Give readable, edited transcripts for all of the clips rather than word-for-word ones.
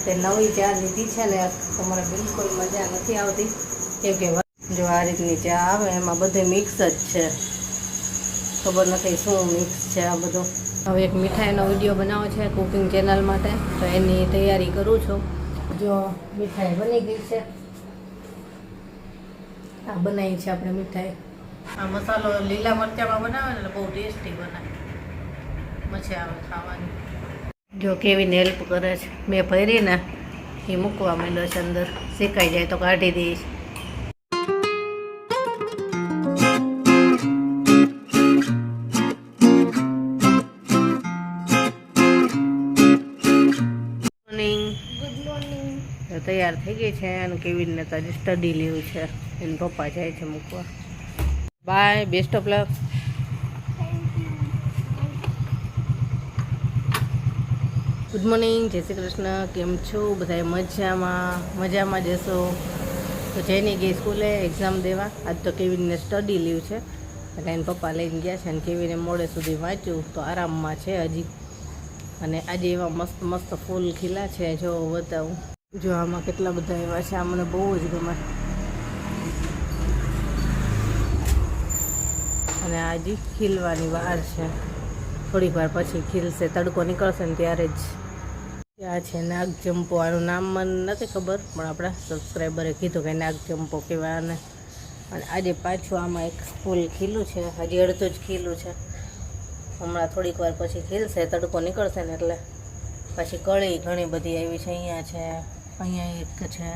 તે નવી ચા લીધી છે ને તમારે બિલકુલ મજા નથી આવતી કેમ કે જો આ રીતની ચા આવે એમાં બધે મિક્સ જ છે, ખબર નથી શું મિક્સ છે આ બધું. હવે એક મીઠાઈનો વિડીયો બનાવો છે કુકિંગ ચેનલ માટે, તો એની તૈયારી કરું છું. જો મીઠાઈ બની ગઈ છે, આ બનાવી છે આપણે મીઠાઈ. આ મસાલો લીલા મરચાંમાં બનાવે ને બહુ ટેસ્ટી બને, મજા આવે ખાવાની. જો કેવીને હેલ્પ કરે છે, મેં ભરી ને એ મૂકવા માંડ્યો છે અંદર, શેકાઈ જાય તો કાઢી દઈશ. તૈયાર થઈ ગઈ છે અને કેવીને તારી સ્ટડી લેવું છે, એને પપ્પા જાય છે મૂકવા. Bye, best of luck. Good morning, જય શ્રી કૃષ્ણ. કેમ છો બધા? મજામાં જશો તો જઈને ગઈ સ્કૂલે એક્ઝામ દેવા. આજ તો કેવીને સ્ટડી લીવ છે એટલે એને પપ્પા લઈને ગયા છે અને કેવીને મોડે સુધી વાંચ્યું તો આરામમાં છે હજી. અને આજે એવા મસ્ત મસ્ત ફૂલ ખીલા છે, જો બતાવું. જો આમાં કેટલા બધા એવા છે, આ મને બહુ જ ગમે. અને આ હજી ખીલવાની વાર છે, થોડીક વાર પછી ખીલશે, તડકો નીકળશે ને ત્યારે જ. આ છે નાગચંપો, આનું નામ મને નથી ખબર પણ આપણા સબસ્ક્રાઈબરે કીધું કે નાગચંપો કહેવાય આને. અને આજે પાછું આમાં એક ફૂલ ખીલું છે, હજી અડધું જ ખીલું છે. હમણાં થોડીક વાર પછી ખીલશે, તડકો નીકળશે ને એટલે. પછી કળી ઘણી બધી આવી છે, અહીંયા છે, અહીંયા એક છે.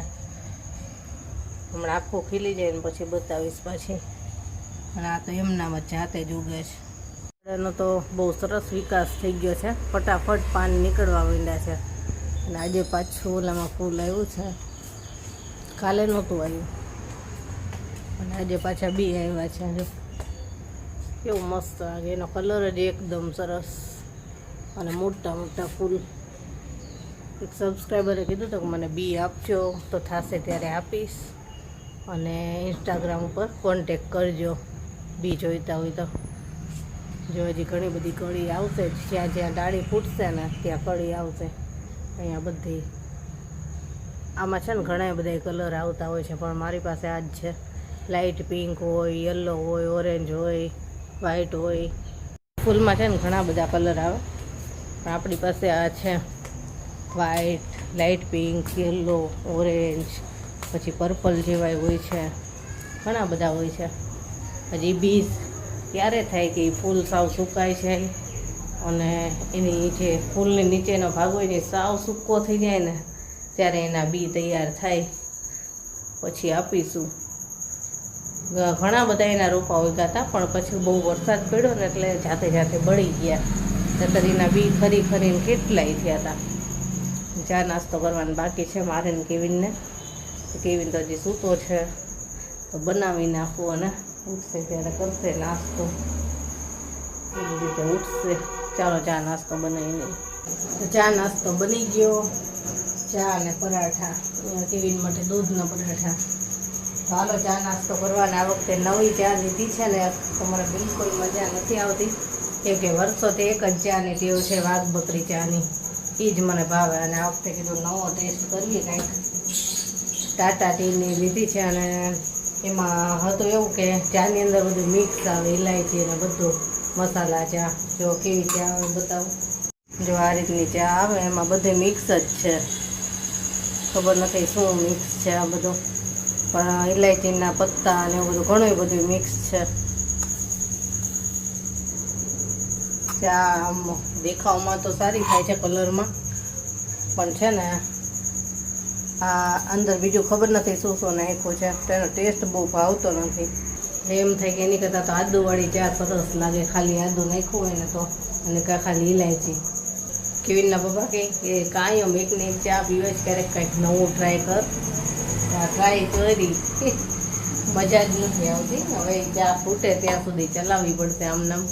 હમણાં આખું ખીલી જાય ને પછી બતાવીશ પાછી. અને આ તો એમનામ જ જાતે જ ઉગે છે. એનો તો બહુ સરસ વિકાસ થઈ ગયો છે, ફટાફટ પાન નીકળવા માંડ્યા છે. અને આજે પાછું ઓલામાં ફૂલ આવ્યું છે, કાલે નહોતું આવ્યું અને આજે પાછા બી આવ્યા છે. જો કેવું મસ્ત લાગે, એનો કલર જ એકદમ સરસ અને મોટા મોટા ફૂલ. એક સબસ્ક્રાઈબરે કીધું હતું કે મને બી આપજો, તો થશે ત્યારે આપીશ. અને ઇન્સ્ટાગ્રામ ઉપર કોન્ટેક કરજો બી જોઈતા હોય તો. જો હજી ઘણી બધી કળી આવશે, જ્યાં જ્યાં ડાળી ફૂટશે ને ત્યાં કળી આવશે. અહીંયા બધી આમાં છે ને ઘણા બધા કલર આવતા હોય છે, પણ મારી પાસે આ જ છે. લાઇટ પિંક હોય, યલો હોય, ઓરેન્જ હોય, વ્હાઈટ હોય. ફૂલમાં છે ને ઘણા બધા કલર આવે, પણ આપણી પાસે આ છે white, light pink, yellow, orange, પછી પર્પલ જેવાય હોય છે, ઘણા બધા હોય છે. હજી બીજ ત્યારે થાય કે ફૂલ સાવ સુકાય છે અને એની જે ફૂલની નીચેનો ભાગ હોય ને સાવ સૂકો થઈ જાય ને ત્યારે એના બી તૈયાર થાય, પછી આપીશું. ઘણા બધા એના રોપા ઉગ્યા હતા, પણ પછી બહુ વરસાદ પડ્યો ને એટલે જાતે જાતે બળી ગયા. નહીંતર એના બી ખરી ખરીને કેટલાય થયા હતા. ચા નાસ્તો કરવાનો બાકી છે મારે ને કેવીનને. કેવીન તો હજી સૂતો છે, તો બનાવી નાખવું અને ઉઠશે ત્યારે કરશે નાસ્તો. એવી રીતે ઉઠશે. ચાલો ચા નાસ્તો બનાવીને. ચા નાસ્તો બની ગયો, ચા અને પરાઠા. કેવીન માટે દૂધના પરાઠા. ચાલો ચા નાસ્તો કરવાના. આ વખતે નવી ચા લીધી છે ને તમારે બિલકુલ મજા નથી આવતી કેમ કે વર્ષોથી એક જ ચાની ટેવ છે, વાઘ બકરી ચાની. એ જ મને ભાવે. અને આ વખતે કીધું નવો ટેસ્ટ કરીએ કંઈક. ટાટા ટીની લીધી છે અને એમાં હતું એવું કે ચાની અંદર બધું મિક્સ આવે, ઇલાયચી અને બધું મસાલા ચા. જો કેવી ચા આવે બતાવું. જો આ રીતની ચા આવે એમાં બધું મિક્સ જ છે, ખબર નથી શું મિક્સ છે આ બધું, પણ ઇલાયચીના પત્તા અને એવું બધું ઘણું બધું મિક્સ છે. ચા આમ દેખાવમાં તો સારી થાય છે કલરમાં, પણ છે ને આ અંદર બીજું ખબર નથી શું શું નાખ્યું છે, તેનો ટેસ્ટ બહુ ભાવતો નથી. એમ થાય કે એની કરતાં તો આદુવાળી ચા સરસ લાગે, ખાલી આદુ નાખ્યું હોય ને તો, અને ખાલી ઇલાયચી. કેવીનના પપ્પા કહે કે કાયમ એકને એક ચા પીવે છે, ક્યારેક કંઈક નવું ટ્રાય કર. ટ્રાય કરી મજા જ નથી આવતી. હવે ચા ફૂટે ત્યાં સુધી ચલાવવી પડશે આમનામ,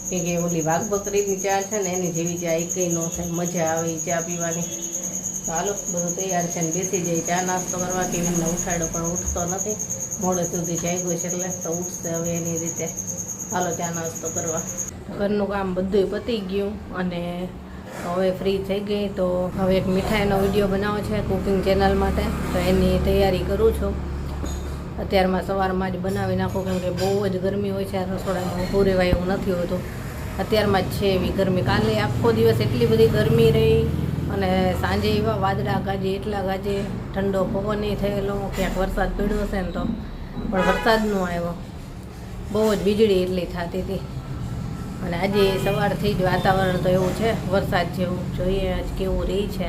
કે ઓલી વાઘ બકરીની ચા છે ને એની જેવી ચા એકઈ ન થાય, મજા આવે એ ચા પીવાની. ચાલો બધું તૈયાર છે ને બેસી જાય ચા નાસ્તો કરવા. કેવીનને ઉઠાડ્યો પણ ઉઠતો નથી, મોડે સુધી જાગ્યો છે એટલે તો ઉઠશે હવે એની રીતે. ચાલો ચા નાસ્તો કરવા. ઘરનું કામ બધું પતી ગયું અને તો હવે ફ્રી થઈ ગઈ તો હવે એક મીઠાઈનો વિડીયો બનાવો છે કુકિંગ ચેનલ માટે, તો એની તૈયારી કરું છું. અત્યારમાં સવારમાં જ બનાવી નાખું, કેમ કે બહુ જ ગરમી હોય છે રસોડામાં, ઊભું રહેવાય એવું નથી હોતું. અત્યારમાં જ છે એવી ગરમી. કાલે આખો દિવસ એટલી બધી ગરમી રહી અને સાંજે એવા વાદળા ગાજે, એટલા ગાજે, ઠંડો પવન થયેલો, ક્યાંક વરસાદ પડ્યો હશે ને તો, પણ વરસાદ ન આવ્યો. બહુ જ વીજળી એટલી થતી હતી. અને આજે સવારથી જ વાતાવરણ તો એવું છે વરસાદ જેવું, જોઈએ આજ કેવું રહી છે.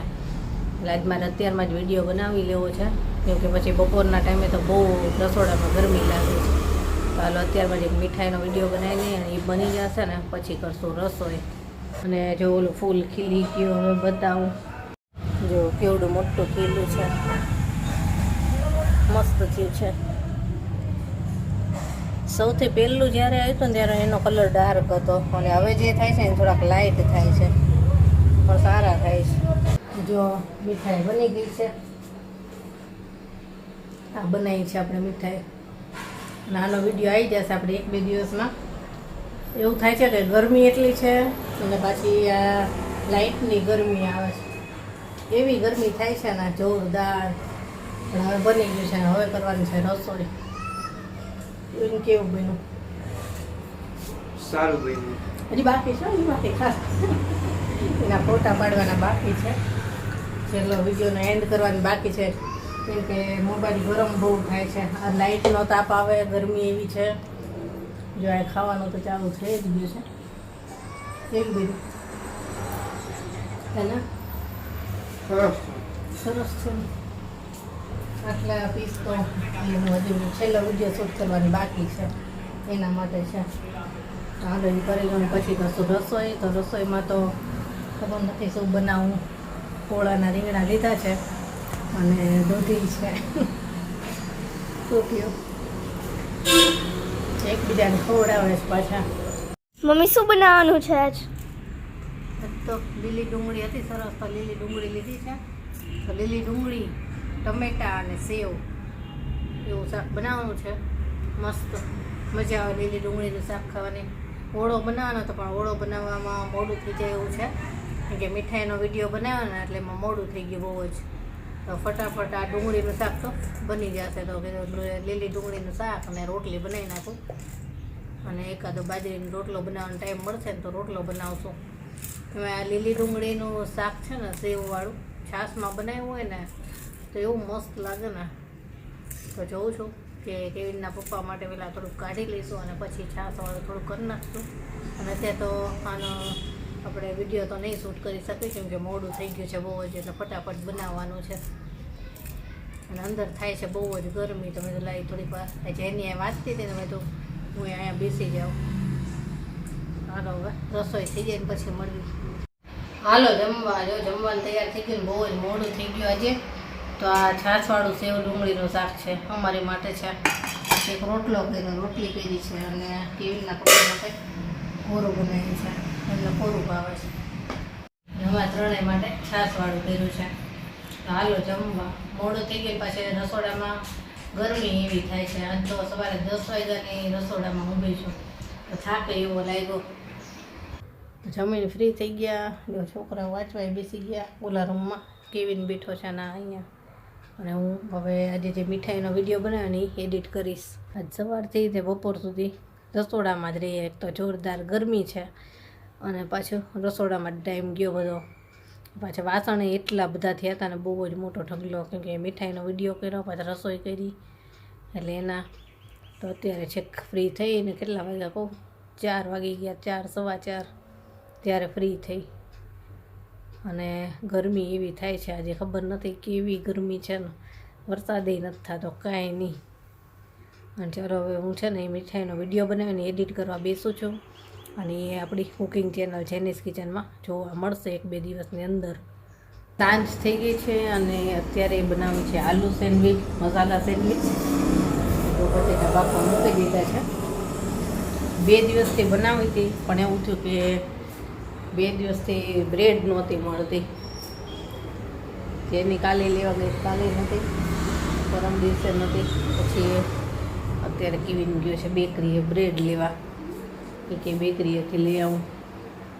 એટલે આજ મારે અત્યારમાં જ વિડીયો બનાવી લેવો છે, કેમ કે પછી બપોરના ટાઈમે તો બહુ રસોડામાં ગરમી લાગે છે. તો હાલો અત્યારમાં જ એક મીઠાઈનો વિડીયો બનાવી લઈએ અને એ બની જશે ને પછી કરશું રસોઈ. અને જો ઓલું ફૂલ ખીલી ગયું, હવે બતાવું. જો કેવડું મોટું ખીલું છે, મસ્ત થયું છે. સૌથી પહેલું જ્યારે આવ્યું હતું ને ત્યારે એનો કલર ડાર્ક હતો, અને હવે જે થાય છે ને થોડાક લાઇટ થાય છે, પણ સારા થાય છે. જો મીઠાઈ બની ગઈ છે, આ બનાવી છે આપણે મીઠાઈ. અને આનો વિડીયો આવી જશે આપણે 1-2 દિવસમાં. એવું થાય છે કે ગરમી એટલી છે અને પાછી આ લાઇટની ગરમી આવે છે, એવી ગરમી થાય છે ને જોરદાર. પણ હવે બની ગયું છે, હવે કરવાની છે રસોઈ. કેવું બન્યું? સારું બન્યું. હજી બાકી છે, હજી બાકી ખાસ એના ફોટા પાડવાના બાકી છે. છેલ્લો વિડીયોનો એન્ડ કરવાની બાકી છે, કેમ કે મોબાઈલ ગરમ બહુ થાય છે. આ લાઇટનો તાપ આવે, ગરમી એવી છે. જો આ ખાવાનું તો ચાલુ થઈ જ ગયું છે. કેવું બન્યું? હે ને? સરસ છે. આટલા પીસ તો હું હજી છેલ્લો વિડીયો શૂટ કરવાની બાકી છે, એના માટે છે. હાલો એ કરી લઉં, પછી કરશું રસોઈ. તો રસોઈમાં તો ખબર નથી શું બનાવું. કોળાના રીંગણા લીધા છે અને દૂધી છે. શું થયું? એકબીજાને ખવડાવે છે પાછા. મમ્મી શું બનાવવાનું છે આજ? તો લીલી ડુંગળી હતી સરસ, તો લીલી ડુંગળી લીધી છે. તો લીલી ડુંગળી, ટમેટા અને સેવ એવું શાક બનાવવાનું છે. મસ્ત મજા આવે લીલી ડુંગળીનું શાક ખાવાની. ઓળો બનાવવાનો હતો પણ ઓળો બનાવવામાં મોડું થઈ જાય એવું છે, કેમ કે મીઠાઈનો વિડીયો બનાવ્યો ને એટલે એમાં મોડું થઈ ગયું બહુ જ. તો ફટાફટ આ ડુંગળીનું શાક તો બની જશે. તો લીલી ડુંગળીનું શાક અને રોટલી બનાવી નાખું, અને એકાદો બાજરીનો રોટલો બનાવવાનો ટાઈમ મળશે ને તો રોટલો બનાવશું. એમાં આ લીલી ડુંગળીનું શાક છે ને સેવવાળું, છાશમાં બનાવ્યું હોય ને તો એવું મસ્ત લાગે ને. તો જોઉં છું કે કેવીનના પપ્પા માટે પહેલાં થોડુંક કાઢી લઈશું અને પછી છાશવાળું થોડુંક કરી નાખશું. અને અત્યારે તો આનો આપણે વિડીયો તો નહીં શૂટ કરી શકીએ, કેમ કે મોડું થઈ ગયું છે બહુ જ, એટલે ફટાફટ બનાવવાનું છે. અને અંદર થાય છે બહુ જ ગરમી. તો મેં તો લાવી થોડીક વાર જેની વાંચતી હતી ને મેં તો હું અહીંયા બેસી જાઉં. હાલો હવે રસોઈ થઈ જાય ને પછી મળવી. હાલો જમવા. જો જમવાનું તૈયાર થઈ ગયું ને બહુ જ મોડું થઈ ગયું આજે. તો આ છાશવાળું સેવ ડુંગળીનું શાક છે અમારી માટે છે. એક રોટલો કર્યો, રોટલી કરી છે, અને કેવીનના પપ્પા માટે કોરું બનાવ્યું છે, એમને કોરું ભાવે છે. અમારા ત્રણેય માટે છાશવાળું કર્યું છે. તો હાલો જમવા. મોડું થઈ ગયું, પાછી રસોડામાં ગરમી એવી થાય છે. આજ તો સવારે 10 વાગ્યાની રસોડામાં ઊભી છું, તો થાક એવો લાગ્યો. જમીને ફ્રી થઈ ગયા. જો છોકરાઓ વાંચવા બેસી ગયા ઓલા રૂમમાં. કેવીન બેઠો છે ના અહીંયા. અને હું હવે આજે જે મીઠાઈનો વિડીયો બનાવ્યો ને એ એડિટ કરીશ. આજ સવારથી તે બપોર સુધી રસોડામાં જ રહીએ. એક તો જોરદાર ગરમી છે અને પાછું રસોડામાં જ ટાઈમ ગયો બધો. પાછા વાસણ એટલા બધા થયા હતા ને બહુ જ મોટો ઢગલો, કેમ કે મીઠાઈનો વિડીયો કર્યો, પાછા રસોઈ કરી એટલે એના. તો અત્યારે છેક ફ્રી થઈને કેટલા વાગ્યા કહું, 4 વાગી ગયા, 4 સવા 4 ત્યારે ફ્રી થઈ. અને ગરમી એવી થાય છે આજે, ખબર નથી કેવી ગરમી છે ને. વરસાદે નથી થતો કાંઈ નહીં. અને ચાલો હવે હું છે ને એ મીઠાઈનો વિડીયો બનાવીને એડિટ કરવા બેસું છું, અને એ આપણી કુકિંગ ચેનલ જેનિસ કિચનમાં જોવા મળશે 1-2 દિવસની અંદર. સાંજ થઈ ગઈ છે અને અત્યારે બનાવું છે આલુ સેન્ડવિચ, મસાલા સેન્ડવિચ. તો બટેટા બાફવા મૂકી દીધા છે. 2 દિવસથી બનાવી હતી, પણ એવું થયું કે 2 દિવસથી બ્રેડ નહોતી મળતી. જેની કાલે લેવા ગઈ કાલે નથી, પરમ દિવસે નથી. પછી અત્યારે કેવીન ગયો છે બેકરીએ બ્રેડ લેવા, કે બેકરીએથી લઈ આવું.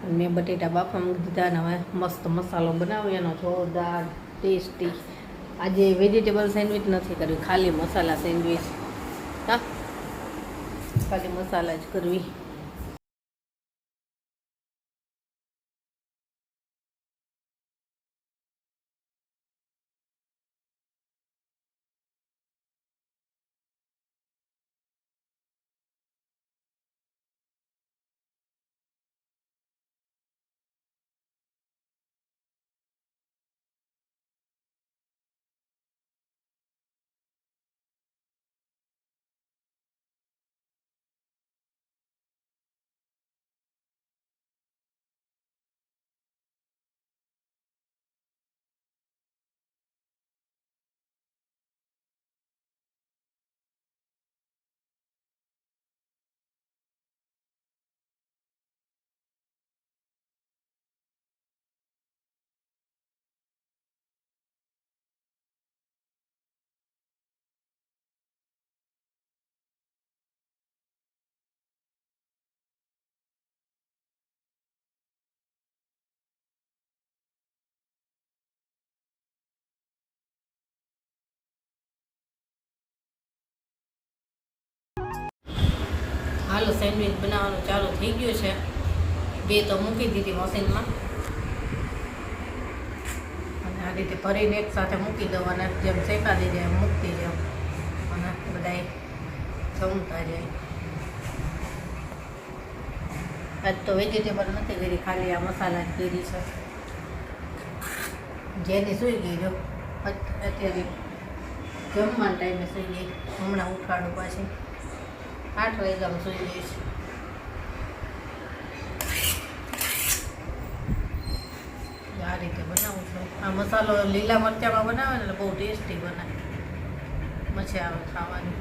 મેં બટેટા બાફવા મૂકી દીધા અને હવે મસ્ત મસાલો બનાવી એનો જોરદાર ટેસ્ટી. આજે વેજીટેબલ સેન્ડવિચ નથી કરવી, ખાલી મસાલા સેન્ડવિચ. હા, ખાલી મસાલા જ કરવી. હાલો, સેન્ડવિચ બનાવવાનું ચાલુ થઈ ગયું છે. 2 તો મૂકી દીધી મશીનમાં અને આ રીતે ભરીને એક સાથે મૂકી દઉં અને જેમ શેકા દઈ જાય એમ મૂકતી જાઉં અને બધાય જમતા જાય. આજ તો વેજીટેબલ નથી કરી, ખાલી આ મસાલા જ કરી છે. જેની સૂઈ ગઈ જો અત્યારે જમવાના ટાઈમે સૂઈ ગઈ. હમણાં ઉઠાડું પાછી 8 વાગ્યામાં સૂઈ જઈશ. આ રીતે બનાવું છું. આ મસાલો લીલા મરચાંમાં બનાવે ને એટલે બહુ ટેસ્ટી બને, મજા આવે ખાવાની.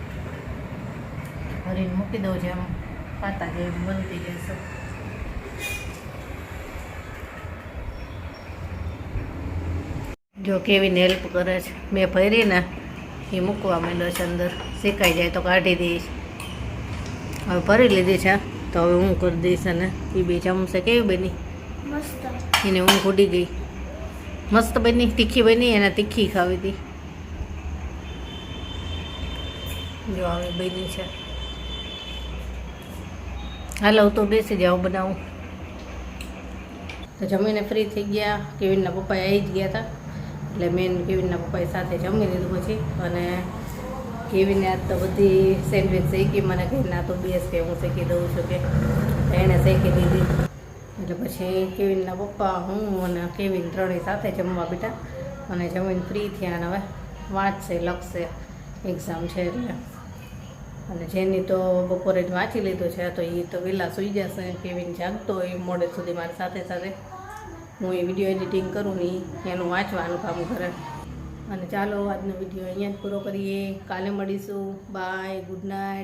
ભરીને મૂકી દઉં છે, એમ ખાતા જેવી બનતી જશે. જો કેવીને હેલ્પ કરે છે. મેં ભરીને એ મૂકવા માંડ્યો છે અંદર, શેકાઈ જાય તો કાઢી દઈશ. હવે ભરી લીધી છે તો હવે હું કરી દઈશ. અને એ 2 ચમચે કેવી બની, મસ્ત. એને ઊંઘ ઉડી ગઈ. મસ્ત બની, તીખી બની, એને તીખી ખાવી હતી. જો આવી બની છે. હાલો તો બેસી જાઓ બનાવું. તો જમીને ફ્રી થઈ ગયા. કેવિનના પપ્પા આવી જ ગયા હતા એટલે મેન કેવિનના પપ્પાએ સાથે જમી લીધું પછી. અને કેવીને આજ તો બધી સેન્ડવિચ શેકી, મને કહે ના તો બેસ કે હું શેકી દઉં છું કે. એણે શેકી દીધી એટલે પછી કેવિનના પપ્પા, હું અને કેવિન ત્રણેય સાથે જમવા બેઠા અને જમીને ફ્રી થયા. અને હવે વાંચશે, લખશે, એક્ઝામ છે એટલે. અને જેની તો બપોરે જ વાંચી લીધું છે તો એ તો વહેલા સૂઈ જશે. કેવિન જાગતો હોય મોડે સુધી મારી સાથે સાથે. હું એ વિડીયો એડિટિંગ કરું ને એનું વાંચવાનું કામ કરે. અને ચાલો આજનો વિડીયો અહીંયા જ પૂરો કરીએ. કાલે મળીશું. Bye, good night.